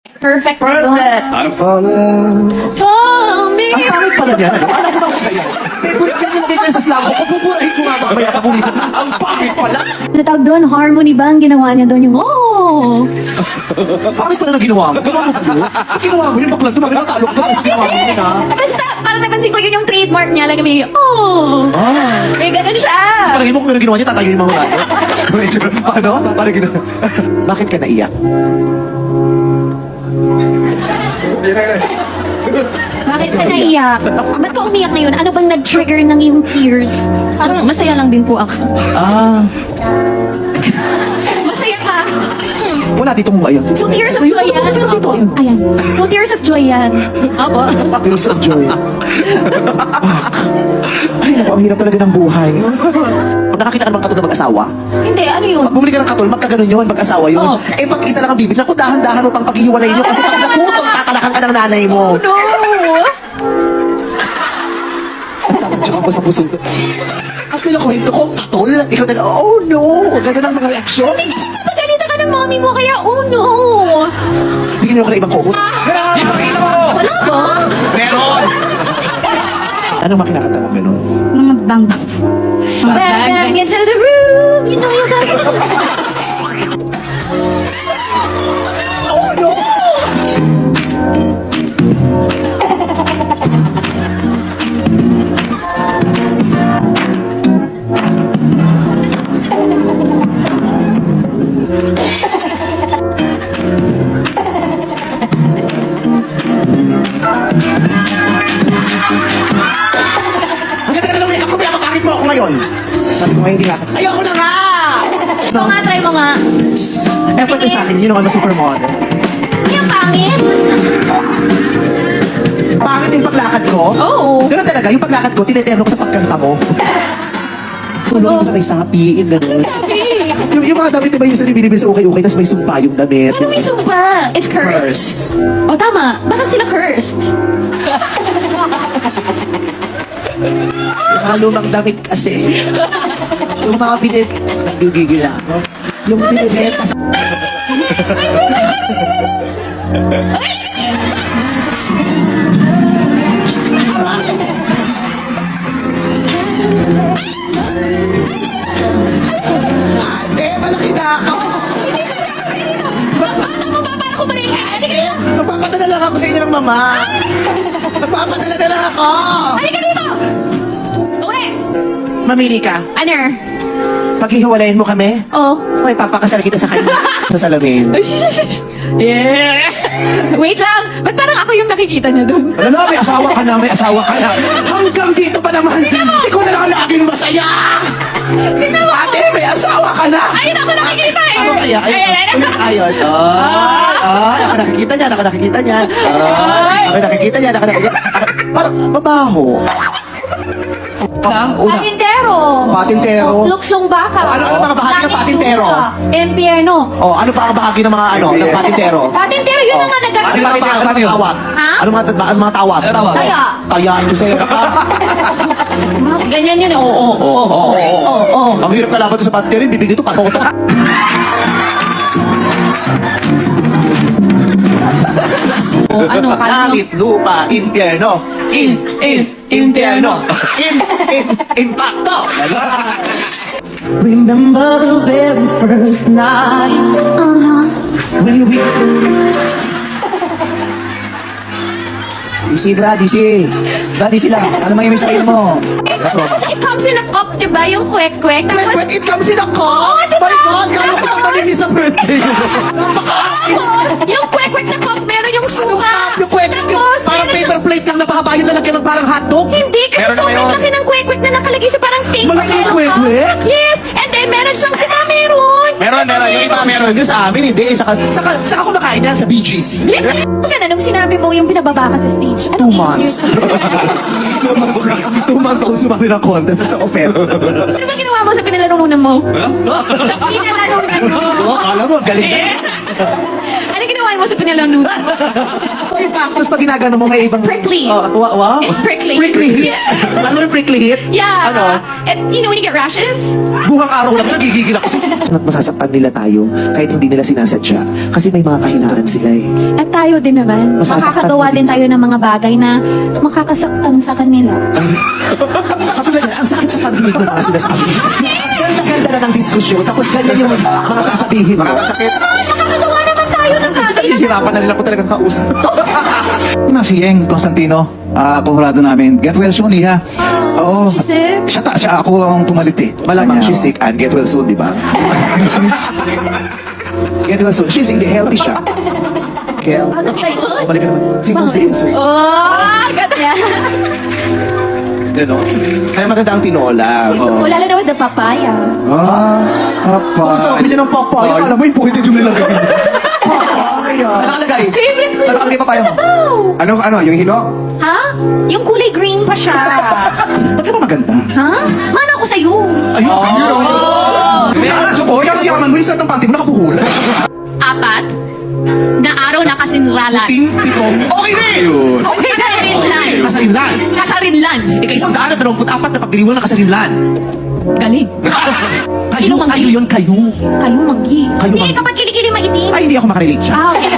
Perfect. Perfect! I'm falling. For me. Ang pangit pala niya. Ano? Alam ko ba kung kaya? Favorite yan yung dito sa slam ko. Pupupurahin ko nga mamaya pag ulit. Ang pangit pala. Ano tawag doon? Harmony ba ang ginawa niya doon? Yung, oh! Pangit pala na ginawa mo. Ginawa mo ba yun? Ang ginawa mo yun, bakla tumami ng talok doon sa ginawa mo yun, ha? Basta, parang napansin ko yun yung trademark niya. Lagi may, oh! Ah. May ganun siya. Sa palagay mo kung ano ginawa niya, tatayo yung mga mula. Paano? Paano ginawa? Bakit ka naiyak? Bakit ka naiyak? Ba't ka umiyak ngayon? Ano bang nag-trigger ng yung tears? Parang masaya lang din po ako. Ah. Masaya ka? Wala dito mo ayun. So, tears of joy yan? Dito. Ayan. So, tears of joy yan. Opo. Tears of joy. Ay, naku, ang hirap talaga ng buhay. Nakakita ka ng mga katol na mag-asawa? Hindi, ano yun? Pag bumili ka ng katol, magkaganon yun, mag-asawa yun. Oh. Eh, pag isa lang ang bibili, naku, dahan-dahan mo pang paghihiwalay nyo kasi pag naputol, tatalakan ka ng nanay mo. No! Tatadyo ka po sa puso ko. At kwento ko, katol? Ikaw talaga, oh no! Ganun ang mga reaksyon. Hindi kasi napagalitan ka ng mommy mo, kaya oh no! Bigyan niyo ako ng ibang kokos. Wala ba? Meron! Anong makinakanta mo ganun? Mga bang-bang. Bang into the room, you know you got to... Oh no! Ang ganda ka naman, ako pinapapakit mo ako ngayon. Sabi ko nga hindi nga. Ayoko na nga! Ikaw nga, try mo nga. Effort na sa akin, yun naman na supermodel. Yung pangit? Pangit yung paglakad ko? Oo. Ganun talaga, yung paglakad ko, tineterno ko sa pagkanta mo. Tulong mo sa may sapi, yung ganun. Sabi. Yung mga damit, diba yung sa binibili sa okay-okay, tapos may sumpa yung damit. Ano may sumpa? It's cursed. Curse. O tama, bakit sila cursed? Yung mga lumang damit kasi. Yung mga binib... Nagigigil ako. Yung binibenta sa... Ate, malaki na ako! Paano ko ba rin? Halika dito! Magpapadala lang ako sa inyo ng mama! Magpapadala na lang ako! Halika dito! Uwe! Mamili ka. Ano? Paghihiwalayin mo kami, Oh. okay, papakasal kita sa kanya. Sa salamin. Yeah! Wait lang! Ba't parang ako yung nakikita niya doon? Ano na, may asawa ka na, may asawa ka na. Hanggang dito pa naman. Ikaw na lang ang laging masaya. Ate, may asawa ka na. Ayun ako nakikita eh! Ako kaya, ayun. Ayun. Ako nakikita niya, ako nakikita niya. Ako nakikita niya, ako nakikita niya. Parang mabaho. Una. Patintero! Patintero. Luksong baka! Ano mga bahagi ng Langit patintero? lupa, Impyerno! Oh, ano pa ang bahagi ng mga ng patintero? Patintero, yun Oh. ang nga Ano nagagawa. patintero? Ano mga tawag? Ha? Ano mga tawag? Ano tawag? Kaya, Kaya, Tusera ka. ganyan yun eh. Oo. Oo. Ang hirap kalaban to sa patintero, yung bibig nito patota. Ano, kala nyo? Langit, lupa, impyerno. Impyerno. Impacto. Remember the very first night when we... DC, bra, DC. Bra, DC lang. Alam mo yung style mo. Tapos it comes in a cup, diba? Yung kwek-kwek. Tapos, When it comes in a cup! My God, gano'n kita manilis sa birthday. tapos, yung kwek-kwek na cup, meron yung suka. Yung kwek, Tapos, parang meron paper plate lang na pakaba yung lalagyan ng parang hotdog. Hindi, kasi Meron na sobrang yun. laki ng kwek-kwek na nakalagay sa parang pink. Malaki yung yellow kwek-kwek? cup. Yes, and then meron siyang, diba meron? Meron. Yung iba meron. Yung sa amin, hindi. Saka kumakain yan sa BGC. Gana, nung sinabi mo yung pinababa ka sa stage, 2 months. 2 months ako sumali ng contest sa offer. Ano ba ginawa mo sa pinalarunan mo? Sa pinalarunan mo? Oo, akala mo, galing na. Ano ginawa kumain mo sa pinilanudo? Yung cactus pag ginagano mo may ibang... Prickly. Wow. It's prickly. Prickly heat. Ano yung prickly heat? Yeah. Ano? It's, you know, when you get rashes? Buwang araw lang, nagigigil ako. At masasaktan nila tayo kahit hindi nila sinasadya. Kasi may mga kahinaan sila eh. At tayo din naman. Masasaktan Makakagawa mo din din tayo ng mga bagay na makakasaktan sa kanila. Katulad yan, ang sakit sa pagdinig ng mga sinasabi. Ganda-ganda na ng diskusyon, tapos ganyan yung mga sasabihin mo. Makakagawa naman tayo ng bagay na Hihirapan na nila po talagang kausap. Na si Eng Constantino, kurado namin. Get well soon, Iha. Oo. Sick. Siya ako ang pumalit eh. Malamang Kanya she's ako. sick and get well soon, di ba? Get well soon. She's in the healthy shop. Kel, Ano kayo? balik ka naman. Sino si Insert? Oh, ganda. Gano'n. Kaya maganda ang tinola. Oh. Wala na with the papaya. Papa. Sabi niya ng papaya, alam mo yung puhitin yung nilagay. Papaya. Saan nakalagay? Favorite ko Saan nakalagay pa kayo? Sabaw. Ano, yung hinog? Ha? Yung kulay green pa siya. Ba't ka ba maganda? Ha? Mana ako sa'yo. Ayun, sa iyo. Support. Kasi yaman mo yung sa panty mo nakapuhula. 4 na araw na kasinralan. Pitong. Okay na eh. Okay, kasarinlan. Kasarinlan. Kasarinlan. Ika-124 na pagdiriwang ng kasarinlan. Galing. Kayo, kayo yun, kayo. Kayo magi. Kayo Hindi, magi. kapag kilikili maitim. Ay, hindi ako makarelate siya. Ah, okay.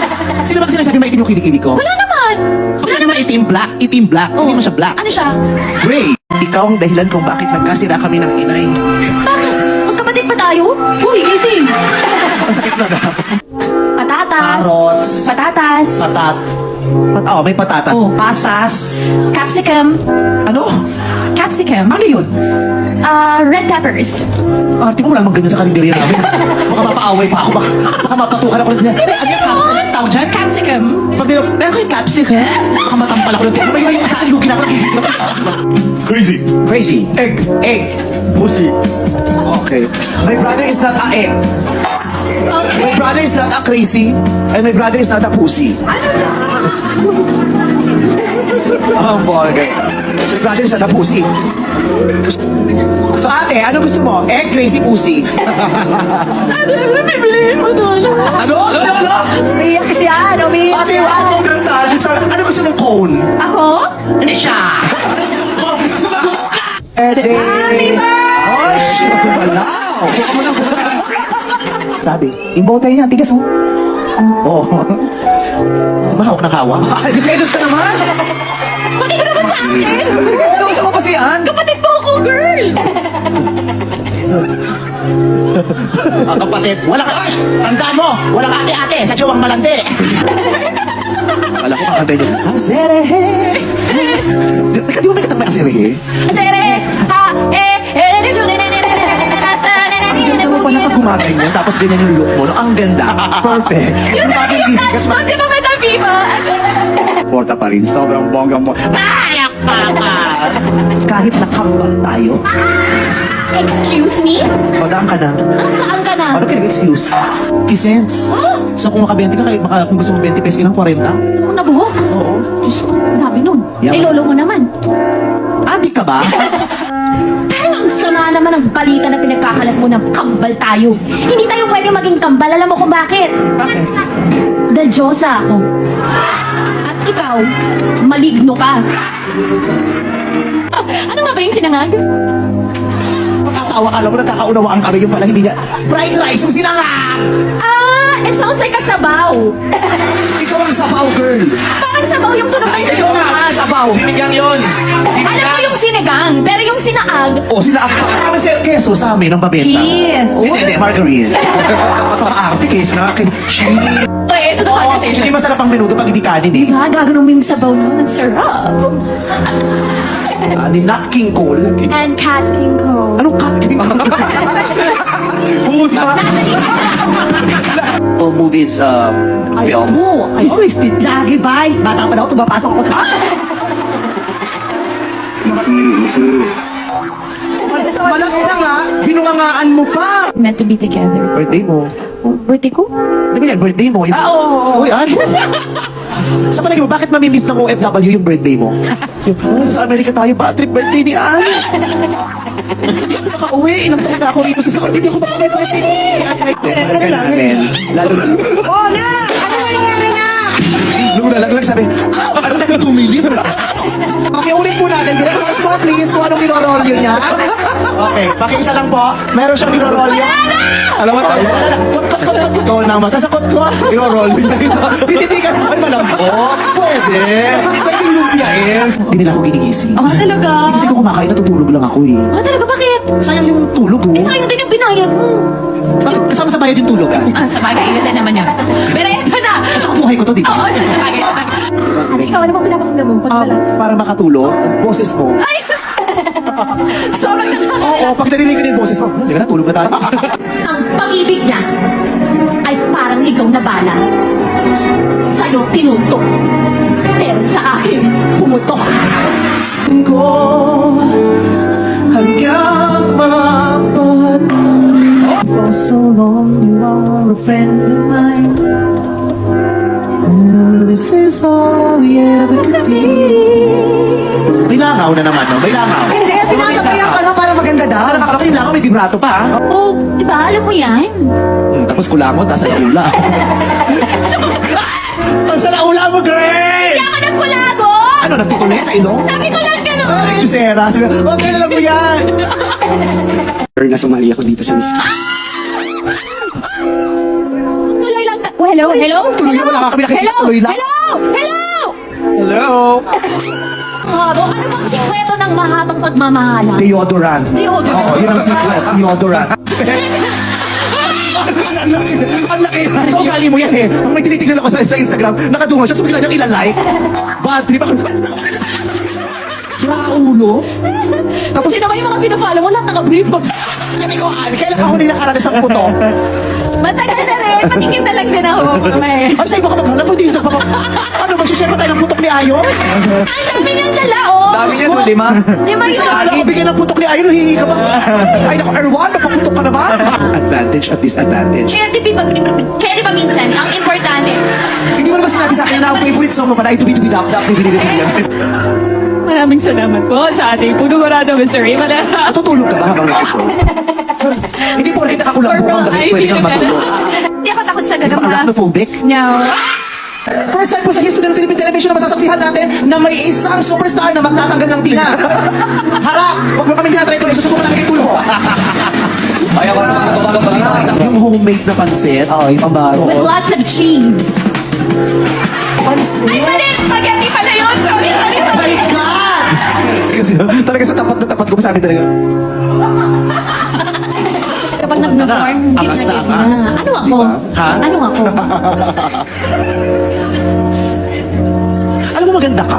Sino ba sinasabi maitim yung kilikili ko? Wala naman. Pag sabi mo itim, black. Itim, black. Hindi mo siya black. Ano siya? Gray. Ikaw ang dahilan kung bakit nagkasira kami ng inay. Bakit? Magkapatid pa tayo? Uy, gising. Masakit na daw. Patatas. Carrots. Patatas. May patatas. Pasas. Capsicum. Ano? Capsicum. Ano yun? Red peppers. Arte mo wala mang ganyan sa karinderya namin. Baka mapaaway pa ako. Baka mapatukan ako ng ganyan. Ano yung capsicum? Tawag dyan? Capsicum. Pag nilo, meron kayo capsicum? Baka matampal ako ng ganyan. May sa akin, lugi na ako. Crazy. Crazy. Egg. Pussy. Okay. My brother is not a egg. Okay. My brother is not a crazy. And my brother is not a pussy. Ang bogey. My brother is not a pussy. So ate, ano gusto mo? Egg, crazy, pussy. Ano? Umiiyak kasi yan, umiiyak Ate, wow, ganda. Ano gusto mong cone? Ako? Hindi siya. Sumagot ka! Ede. Oh, shit. Walaw. Sabi, Yung bote niya, tigas mo. oh. Mahawak ng hawa. Selos ka naman. Pati ko naman sa akin. Gusto mo kasi yan. Kapatid mo ako, girl. Kapatid, wala ka. Ay, tandaan mo, wala ka ate-ate sa jowang malandi. Alam ko kakantay niyo. Aserehe. Di ba may katang may aserehe? Sere, ha, Ganda mo pala pag gumaganyan, tapos ganyan yung look mo. No? Ang ganda. Perfect. Yun na Bagay yung gising dance ka mo, di ba, Madam Viva? Porta pa rin. Sobrang bongga mo. Ayak papa! Kahit nakambal tayo, Excuse me? madaan ka na. Ang ka na. Ano ka nag-excuse? 50 cents. So kung maka-20 ka, kung gusto mo 20 pesos, ilang 40? Ang nabuhok. Oo. Diyos ko, dami nun. Yaman. Eh, lolo mo naman. Adik ka ba? Pero ang sama naman ng balita na pinagkakalat mo ng kambal tayo. Hindi tayo pwede maging kambal. Alam mo kung bakit? Bakit? Dahil Diyosa ako. At ikaw, maligno ka. Ano nga ba yung sinangag? Matatawa ka, alam mo, nagkakaunawaan kami yung pala hindi niya. Fried rice, yung sinangag! It sounds like a sabaw. Ikaw ang sabaw, girl! Parang sabaw yung tunog ng Ikaw nga, sinangag. sabaw! Sinigang yun. Alam ko yung sinigang, pero yung sinaag, O, sinaag pa. Kasi keso sa amin ang babenta. cheese. Hindi, margarine. Pang-arte, keso na. Cheese. Okay, ito the Oo, conversation. hindi masarap ang menudo pag hindi kanin eh. Ah, gagawin mo yung sabaw mo. Ang sarap. Ni Nat King Cole. And Cat King Cole. Anong Cat King Cole? Pusa! All movies, films. I always did. Lagi ba? Bata pa daw, tumapasok ako sa... Malaki na nga, binungangaan mo pa. Meant to be together. Birthday mo. Oh, birthday ko? Di ba yan, birthday mo? Yung... Oo. Uy, ano? Sa palagi mo, bakit mamimiss ng OFW yung birthday mo? Yung, sa Amerika tayo, bad trip birthday ni Anne. Hindi ako nakauwi. Ilang taon na ako rito sa sakot. Hindi ako makauwi birthday. Mahal ka namin. Lalo na. Oh, na! Ano nangyari po, please, kung anong nirorolyo niya. Okay, pakiisa lang po. Meron siyang nirorolyo. Alam mo, tayo. Kot. Ito naman. Tapos ako, nirorolyo niya ito. Tititigan mo, ay malambot. Pwede. Pwede lumpiain. Hindi nila ako ginigising. Ah, talaga? Kasi ko kumakain, natutulog lang ako eh. Ah, talaga? Bakit? Sayang yung tulog oh. Eh, sayang din yung binayad mo. Bakit kasama sa bayad yung tulog ah? Ah, sa bagay, yun na naman yun. Pero eto na! At saka buhay ko to, di ba? Oo, sa bagay, sa bagay. Ate, ikaw, ano bang pinapakinggan mo? Pag-relax? Para makatulog, ang boses mo. Ay! Sobrang Oo, nakaka-relax. pag narinig ko na yung boses mo, hindi ka na, tulog na tayo. Ang pag-ibig niya ay parang ikaw na bala. Sa'yo tinutok. Pero sa akin, pumutok. Ko hanggang mapat. For so long you are a friend of mine. Oh, this is all we ever could be. May langaw na naman, no? May langaw. Hindi, sinasabayan ka nga para maganda daw. Para makalaki yung langaw, may vibrato pa. ah. Oh, di ba? Alam mo yan? Tapos kulangot, nasa laula. Nasa laula mo, girl! Kaya ka nagkulago! Ano, nagtutuloy sa ilong? Sabi ko lang gano'n. Ay, Chusera. Sabi, okay lang mo yan. Na sumali ako dito sa Miss. Tuloy lang. Oh, hello? Hello? Tuloy na wala ka kami nakikita, Hello? tuloy lang. Hello? Hello? Hello? Habo, ano bang sikreto ng mahabang pagmamahala? Deodorant. Deodorant. Oo, yun ang secret. Deodorant. Ang laki. Ito, gali mo yan eh. Ang may tinitignan ako sa Instagram, nakadungan siya, sumigla niyang ilalike. Bad trip ako. Ulo. Tapos, Sino ba yung mga pinafollow mo? Lahat naka-brief. hindi ko alam. Kailan ka huli nakaranas ang puto? Matagal na rin. Patikim na lang din ako. Mamaya. Ay, sa iba ka maghanap mo dito. Ano ba, share ba tayo ng putok ni Ayon? Ang dami niyang dala, oh. Dami niyan, lima. Lima yun. Alam ko, bigyan ng putok ni Ayon, hihingi ka ba? Ay, naku, Erwan, mapaputok ka na ba? Advantage at disadvantage. Kaya di ba minsan, ang importante, Hindi mo naman sinabi sa akin na ang favorite song mo pala ay Tubi Tubi Dap Dap ni Billy William. Maraming salamat po sa ating puno-marado, Mr. Ray. Natutulog ka ba habang nag-show? Hindi po rin nakakulambo ang gabi, pwede kang matulog. Hindi ako takot sa Di ba gagamba. arachnophobic? No. First time po sa history ng Philippine television na masasaksihan natin na may isang superstar na magtatanggal ng tinga. Harap! Huwag mo kami tinatry ito, isusubukan namin kay Tulo. Yung homemade na pansit. Oo, yung pambaro. With lots of cheese. Pansit? Ay, mali! Spaghetti pala yun! Sorry, sorry, Oh sorry. my God! Kasi talaga sa tapat na tapat ko, sabi talaga, Kapag nag-form, Angas na gitna-gitna. angas. Ano ako? Diba? Ha? Ano ako? alam mo maganda ka.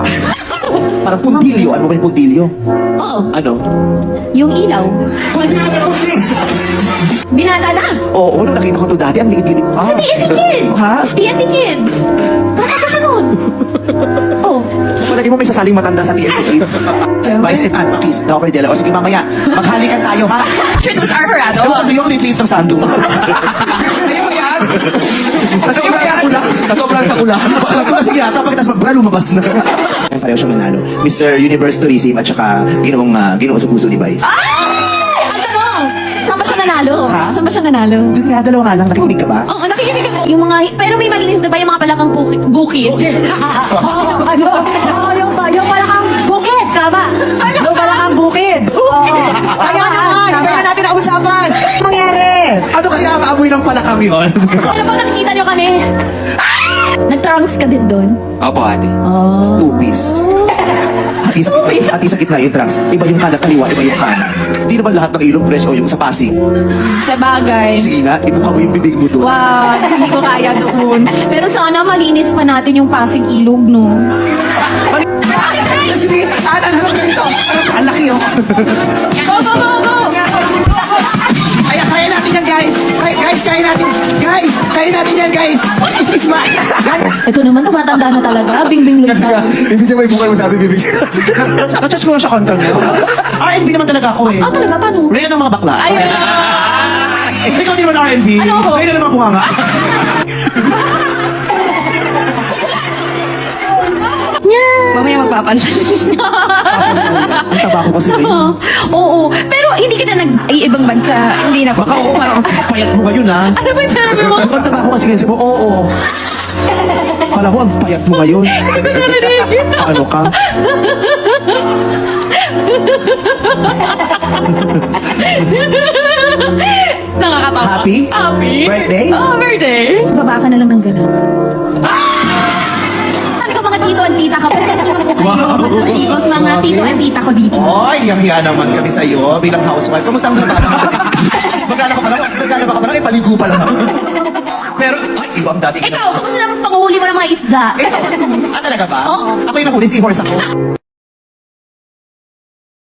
Parang puntilyo. Ano ba yung puntilyo? Oo. Ano? Yung ilaw. Puntilyo! Binata na. Oo, nung nakita ko to dati, ang liit-liit pa. Sa TNT Kids. Ha? Sa TNT Kids. Bata pa siya nun. Oh. So, palagi mo may sasaling matanda sa TNT Kids. Vice and Ann, Makis, Dr. Dela. O sige, mamaya, maghalikan tayo, ha? Actually, it was our Harado. Ewan ko sa'yo, ang liit-liit ng sando. Sa'yo mo yan? Sobrang sa kula. Sobrang sa kula. Alam ko kasi yata, pagkatapos magbra, lumabas na. Pareho siyang nanalo. Mr. Universe Tourism at saka ginoong sa puso ni Vice. Ang tanong, saan ba siya nanalo? Ha? Saan ba siya nanalo? Doon nga, dalawa nga lang, nakikinig ka ba? Oo, nakikinig ako. Yung mga, pero may malinis na ba yung mga palakang bukid? Yung palakang bukid, tama. Yung palakang bukid. Oo. Kaya naman, kaya natin ang usapan. Ano mangyari? Ano kaya ang amoy ng palakam yun? Alam mo, nakikita niyo kami. Nag-trunks ka din doon. Opo, ate. Oh. Two-piece. Hati sa gitna yung trunks. Iba yung kanan kaliwa, iba yung kanan. Hindi naman lahat ng ilong fresh o yung sa Pasig. Sa bagay. Sige nga, ibuka mo yung bibig mo doon. Wow, hindi ko kaya doon. Pero sana malinis pa natin yung Pasig Ilog, no? Sige, ano ganito? Ang laki oh. Go, go, go, go! Ay, kaya natin yan, guys. Guys, kaya natin. Guys, kaya natin yan, guys. This is my... Ito naman, tumatanda na talaga. Bingbing Kasi nga, Luisa. hindi niya may bukay mo sabi bibig. Natouch ko lang siya konta niya. R&B naman talaga ako eh. Ah, talaga? Paano? Reyna ng mga bakla. Ay, Ikaw din naman R&B. Ano ako? Reyna ng mga bunganga. Mamaya magpapansin. Ang taba ko kasi rin. Oo. Pero hindi ka na nag-iibang bansa. Hindi na po. Baka oo, parang payat mo ngayon ha. Ano ba yung sabi mo? Ang taba ko kasi kasi mo, oo. Kala mo, ang payat mo ngayon. Paano ka? Nakakatawa. Happy? Happy? Birthday? Oh, birthday. Baba ka na lang ng gano'n. Talaga mga tito at tita ko. Pasensya na po kayo. Mga titos, mga tito at tita ko dito. Oy, yang-hiya naman kami sa'yo bilang housewife. Kamusta ang bata? Magkano ka pa lang? Magkano ka pa lang? Paligo pa lang. Pero, ay, iba ang dating. Ikaw, kamusta naman panguhuli mo ng mga isda? Ikaw, talaga ba? Oo. Ako yung nahuli, seahorse ako.